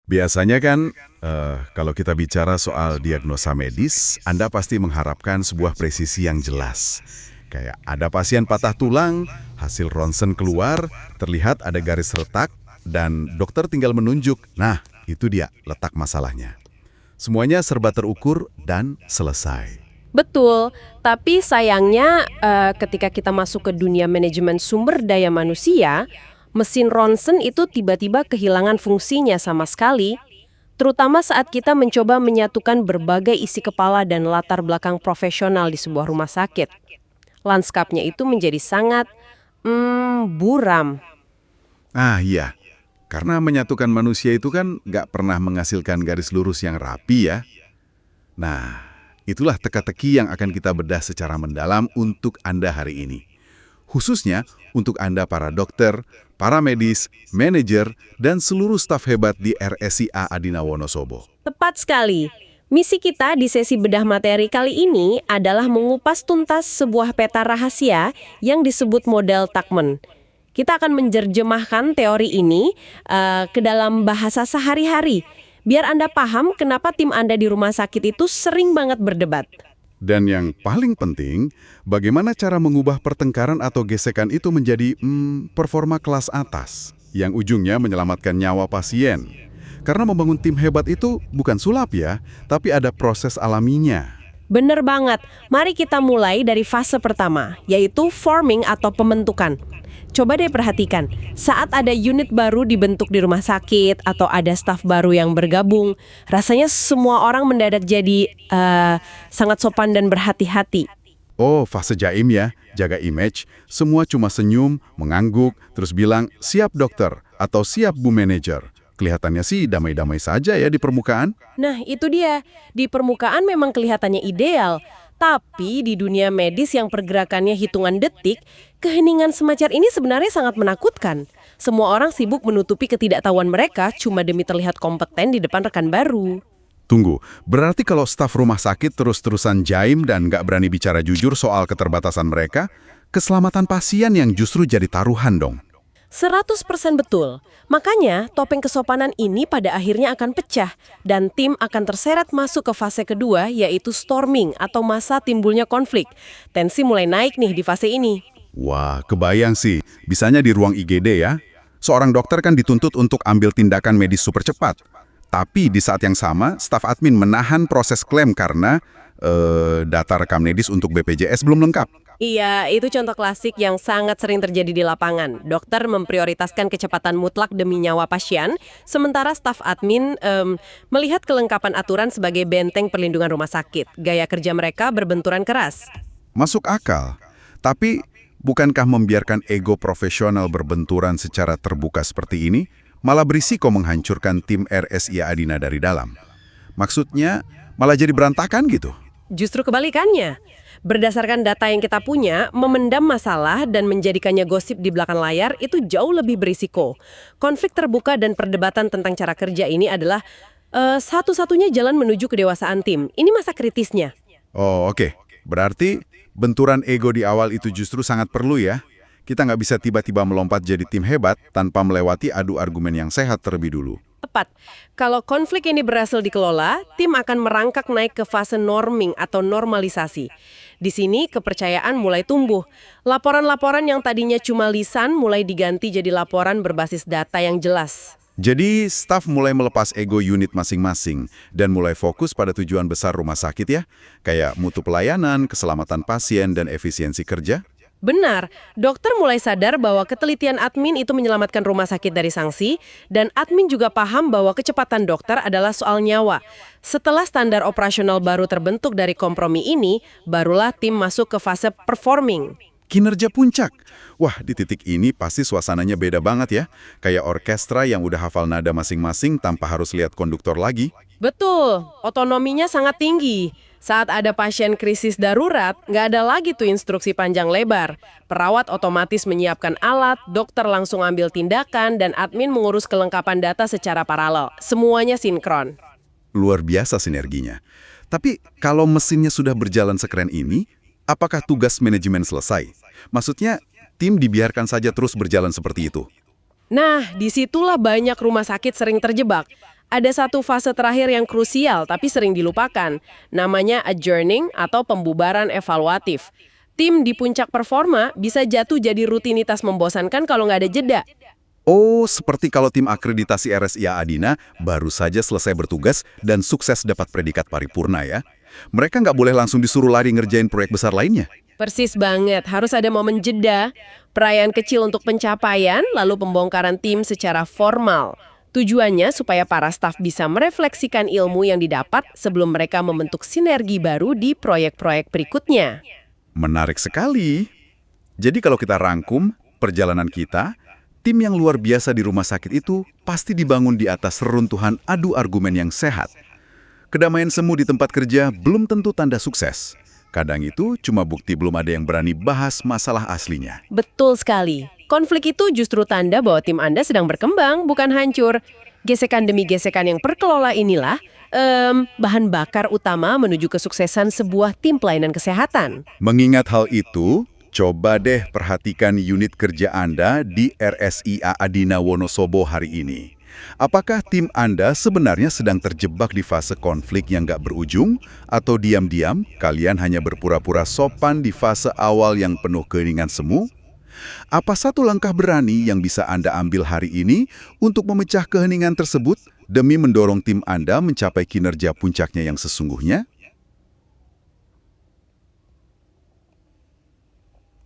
Biasanya kan, kalau kita bicara soal diagnosa medis, Anda pasti mengharapkan sebuah presisi yang jelas. Kayak ada pasien patah tulang, hasil ronsen keluar, terlihat ada garis retak, dan dokter tinggal menunjuk, nah itu dia letak masalahnya. Semuanya serba terukur dan selesai. Betul, tapi sayangnya ketika kita masuk ke dunia manajemen sumber daya manusia, mesin ronsen itu tiba-tiba kehilangan fungsinya sama sekali, terutama saat kita mencoba menyatukan berbagai isi kepala dan latar belakang profesional di sebuah rumah sakit. Lanskapnya itu menjadi sangat buram. Ah iya, karena menyatukan manusia itu kan nggak pernah menghasilkan garis lurus yang rapi ya. Nah, itulah teka-teki yang akan kita bedah secara mendalam untuk Anda hari ini. Khususnya untuk Anda para dokter, para medis, manajer, dan seluruh staf hebat di RSIA Adina Wonosobo. Tepat sekali. Misi kita di sesi bedah materi kali ini adalah mengupas tuntas sebuah peta rahasia yang disebut model Tuckman. Kita akan menerjemahkan teori ini ke dalam bahasa sehari-hari, biar Anda paham kenapa tim Anda di rumah sakit itu sering banget berdebat. Dan yang paling penting, bagaimana cara mengubah pertengkaran atau gesekan itu menjadi performa kelas atas, yang ujungnya menyelamatkan nyawa pasien. Karena membangun tim hebat itu bukan sulap ya, tapi ada proses alaminya. Bener banget. Mari kita mulai dari fase pertama, yaitu forming atau pembentukan. Coba deh perhatikan, saat ada unit baru dibentuk di rumah sakit atau ada staf baru yang bergabung, rasanya semua orang mendadak jadi sangat sopan dan berhati-hati. Oh, fase jaim ya, jaga image, semua cuma senyum, mengangguk, terus bilang, siap dokter, atau siap bu manajer. Kelihatannya sih damai-damai saja ya di permukaan. Nah, itu dia. Di permukaan memang kelihatannya ideal. Tapi di dunia medis yang pergerakannya hitungan detik, keheningan semacam ini sebenarnya sangat menakutkan. Semua orang sibuk menutupi ketidaktahuan mereka cuma demi terlihat kompeten di depan rekan baru. Tunggu, berarti kalau staf rumah sakit terus-terusan jaim dan nggak berani bicara jujur soal keterbatasan mereka, keselamatan pasien yang justru jadi taruhan dong. 100% betul. Makanya, topeng kesopanan ini pada akhirnya akan pecah dan tim akan terseret masuk ke fase kedua, yaitu storming atau masa timbulnya konflik. Tensi mulai naik nih di fase ini. Wah, kebayang sih. Bisanya di ruang IGD ya. Seorang dokter kan dituntut untuk ambil tindakan medis super cepat. Tapi di saat yang sama, staf admin menahan proses klaim karena data rekam medis untuk BPJS belum lengkap. Iya, itu contoh klasik yang sangat sering terjadi di lapangan. Dokter memprioritaskan kecepatan mutlak demi nyawa pasien, sementara staf admin melihat kelengkapan aturan sebagai benteng perlindungan rumah sakit. Gaya kerja mereka berbenturan keras. Masuk akal. Tapi, bukankah membiarkan ego profesional berbenturan secara terbuka seperti ini, malah berisiko menghancurkan tim RSIA Adina dari dalam? Maksudnya, malah jadi berantakan gitu? Justru kebalikannya. Berdasarkan data yang kita punya, memendam masalah dan menjadikannya gosip di belakang layar itu jauh lebih berisiko. Konflik terbuka dan perdebatan tentang cara kerja ini adalah satu-satunya jalan menuju kedewasaan tim. Ini masa kritisnya. Oh, oke. Berarti benturan ego di awal itu justru sangat perlu ya. Kita nggak bisa tiba-tiba melompat jadi tim hebat tanpa melewati adu argumen yang sehat terlebih dulu. Tepat. Kalau konflik ini berhasil dikelola, tim akan merangkak naik ke fase norming atau normalisasi. Di sini kepercayaan mulai tumbuh. Laporan-laporan yang tadinya cuma lisan mulai diganti jadi laporan berbasis data yang jelas. Jadi, staf mulai melepas ego unit masing-masing dan mulai fokus pada tujuan besar rumah sakit ya, kayak mutu pelayanan, keselamatan pasien, dan efisiensi kerja. Benar, dokter mulai sadar bahwa ketelitian admin itu menyelamatkan rumah sakit dari sanksi, dan admin juga paham bahwa kecepatan dokter adalah soal nyawa. Setelah standar operasional baru terbentuk dari kompromi ini, barulah tim masuk ke fase performing. Kinerja puncak. Wah, di titik ini pasti suasananya beda banget ya. Kayak orkestra yang udah hafal nada masing-masing tanpa harus lihat konduktor lagi. Betul, otonominya sangat tinggi. Saat ada pasien krisis darurat, nggak ada lagi tuh instruksi panjang lebar. Perawat otomatis menyiapkan alat, dokter langsung ambil tindakan, dan admin mengurus kelengkapan data secara paralel. Semuanya sinkron. Luar biasa sinerginya. Tapi kalau mesinnya sudah berjalan sekeren ini, apakah tugas manajemen selesai? Maksudnya, tim dibiarkan saja terus berjalan seperti itu. Nah, disitulah banyak rumah sakit sering terjebak. Ada satu fase terakhir yang krusial tapi sering dilupakan, namanya adjourning atau pembubaran evaluatif. Tim di puncak performa bisa jatuh jadi rutinitas membosankan kalau nggak ada jeda. Oh, seperti kalau tim akreditasi RSIA Adina baru saja selesai bertugas dan sukses dapat predikat paripurna ya. Mereka nggak boleh langsung disuruh lari ngerjain proyek besar lainnya. Persis banget, harus ada momen jeda, perayaan kecil untuk pencapaian, lalu pembongkaran tim secara formal. Tujuannya supaya para staf bisa merefleksikan ilmu yang didapat sebelum mereka membentuk sinergi baru di proyek-proyek berikutnya. Menarik sekali. Jadi kalau kita rangkum perjalanan kita, tim yang luar biasa di rumah sakit itu pasti dibangun di atas reruntuhan adu argumen yang sehat. Kedamaian semu di tempat kerja belum tentu tanda sukses. Kadang itu cuma bukti belum ada yang berani bahas masalah aslinya. Betul sekali. Konflik itu justru tanda bahwa tim Anda sedang berkembang, bukan hancur. Gesekan demi gesekan yang perkelola inilah bahan bakar utama menuju kesuksesan sebuah tim pelayanan kesehatan. Mengingat hal itu, coba deh perhatikan unit kerja Anda di RSIA Adina Wonosobo hari ini. Apakah tim Anda sebenarnya sedang terjebak di fase konflik yang nggak berujung? Atau diam-diam kalian hanya berpura-pura sopan di fase awal yang penuh keheningan semu? Apa satu langkah berani yang bisa Anda ambil hari ini untuk memecah keheningan tersebut demi mendorong tim Anda mencapai kinerja puncaknya yang sesungguhnya?